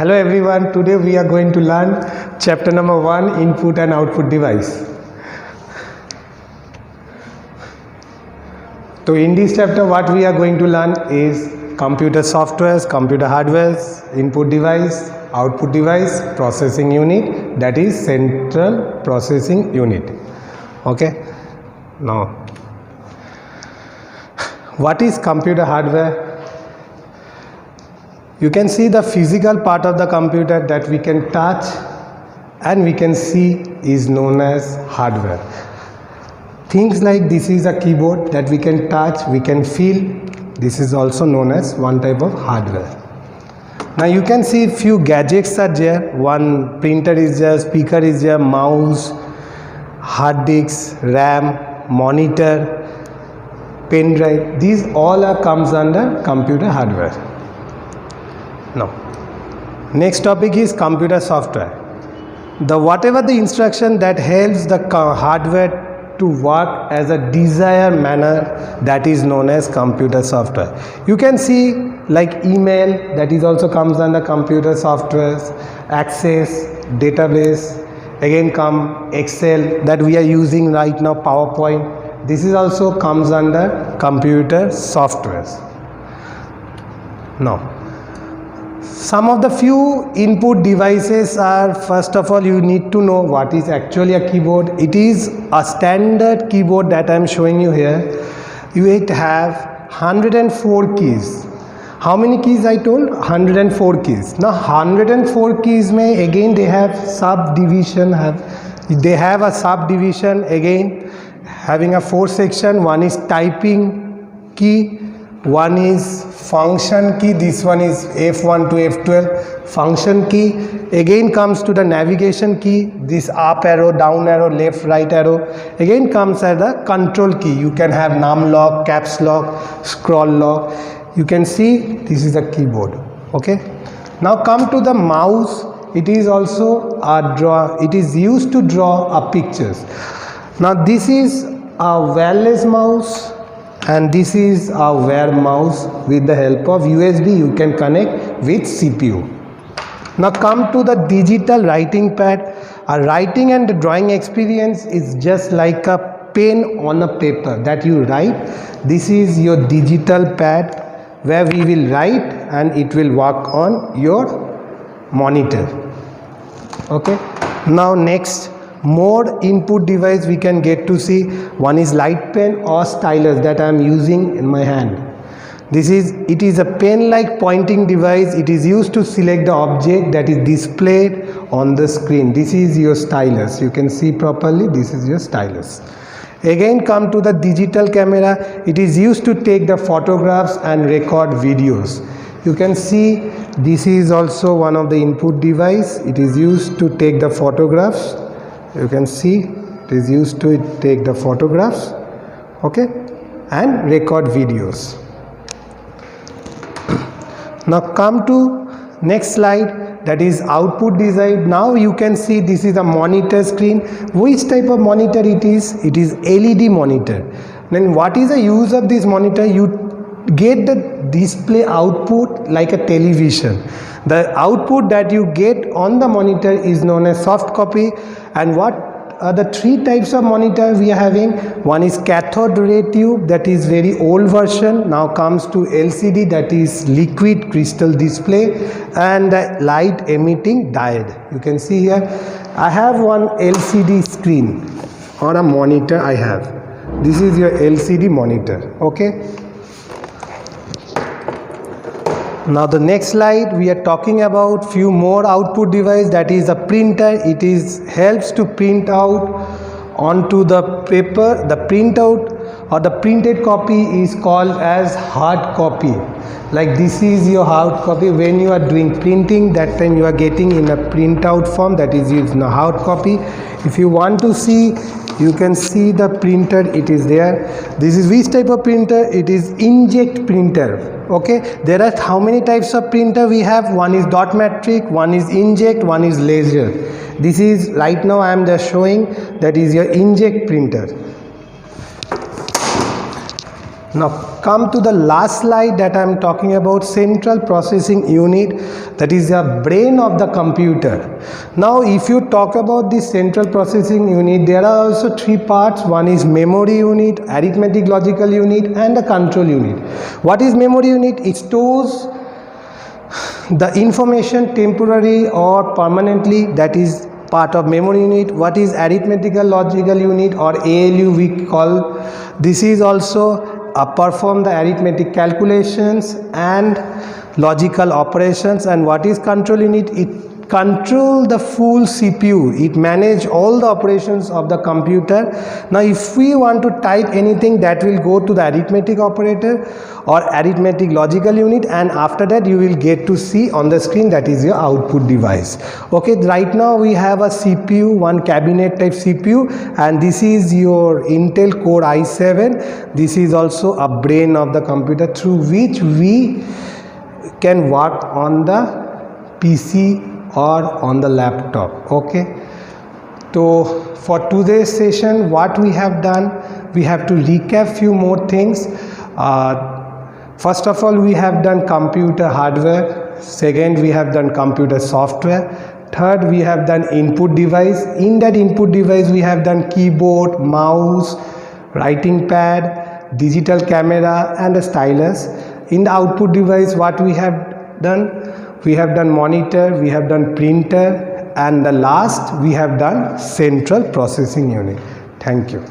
Hello everyone, today we are going to learn chapter number 1, input and output device. So in this chapter what we are going to learn is computer softwares, computer hardwares, input device, output device, processing unit, that is central processing unit. Okay, now what is computer hardware? You can see the physical part of the computer that we can touch and we can see is known as hardware. Things like this is a keyboard that we can touch, we can feel. This is also known as one type of hardware. Now you can see few gadgets are there. One printer is there, speaker is there, mouse, hard disk, RAM, monitor, pen drive. These all are comes under computer hardware. Now, next topic is computer software. Whatever the instruction that helps the hardware to work as a desired manner, that is known as computer software. You can see like email, that is also comes under computer softwares, access, database, again come Excel that we are using right now, PowerPoint. This is also comes under computer softwares. Now, some of the few input devices are, first of all, you need to know what is actually a keyboard. It is a standard keyboard that I am showing you here. You have 104 keys. How many keys I told? 104 keys. Now 104 keys may again they have subdivision. They have a subdivision again having a 4 section. One is typing key. One is function key, this one is F1 to F12 function key. Again comes to the navigation key, this up arrow, down arrow, left, right arrow. Again comes as the control key. You can have num lock, caps lock, scroll lock. You can see this is a keyboard. Okay. Now come to the mouse. It is also a draw. It is used to draw a pictures. Now this is a wireless mouse. And this is a Wear mouse. With the help of USB you can connect with CPU. Now come to the digital writing pad. A writing and drawing experience is just like a pen on a paper that you write. This is your digital pad where we will write and it will work on your monitor. Okay. Now next, more input device we can get to see. One is light pen or stylus that I am using in my hand. It is a pen like pointing device. It is used to select the object that is displayed on the screen. This is your stylus. You can see properly, this is your stylus. Again come to the digital camera. It is used to take the photographs and record videos. You can see this is also one of the input device. It is used to take the photographs. You can see it is used to take the photographs, okay, and record videos. Now come to next slide, that is output design. Now you can see this is a monitor screen. Which type of monitor it is? It is LED monitor. Then what is the use of this monitor? You get the display output like a television. The output that you get on the monitor is known as soft copy. And what are the 3 types of monitor we are having? One is cathode ray tube, that is very old version. Now comes to LCD, that is liquid crystal display, and the light emitting diode. You can see here I have one LCD screen or a monitor I have. This is your LCD monitor. Okay. Now the next slide we are talking about few more output device, that is a printer. It helps to print out onto the paper. The printout or the printed copy is called as hard copy. Like this is your hard copy. When you are doing printing, that time you are getting in a printout form, that is used in a hard copy. If you want to see, you can see the printer, it is there. This is which type of printer? It is inkjet printer. Okay, there are how many types of printer we have? One is dot matrix, one is inkjet, one is laser. This is right now I am just showing, that is your inkjet printer. Now come to the last slide that I am talking about, central processing unit, that is the brain of the computer. Now if you talk about the central processing unit, there are also three parts. One is memory unit, arithmetic logical unit, and the control unit. What is memory unit? It stores the information temporarily or permanently, that is part of memory unit. What is arithmetical logical unit or ALU we call? This is also perform the arithmetic calculations and logical operations. And what is control unit? It control the full CPU. It manage all the operations of the computer. Now if we want to type anything, that will go to the arithmetic operator or arithmetic logical unit, and after that you will get to see on the screen, that is your output device. Okay, right now we have a CPU, one cabinet type CPU, and this is your Intel Core i7. This is also a brain of the computer through which we can work on the PC or on the laptop. Okay, so for today's session, what we have done, we have to recap few more things. First of all, we have done computer hardware. Second, we have done computer software. Third, we have done input device. In that input device, we have done keyboard, mouse, writing pad, digital camera, and a stylus. In the output device, what we have done? We have done monitor, we have done printer, and the last we have done central processing unit. Thank you.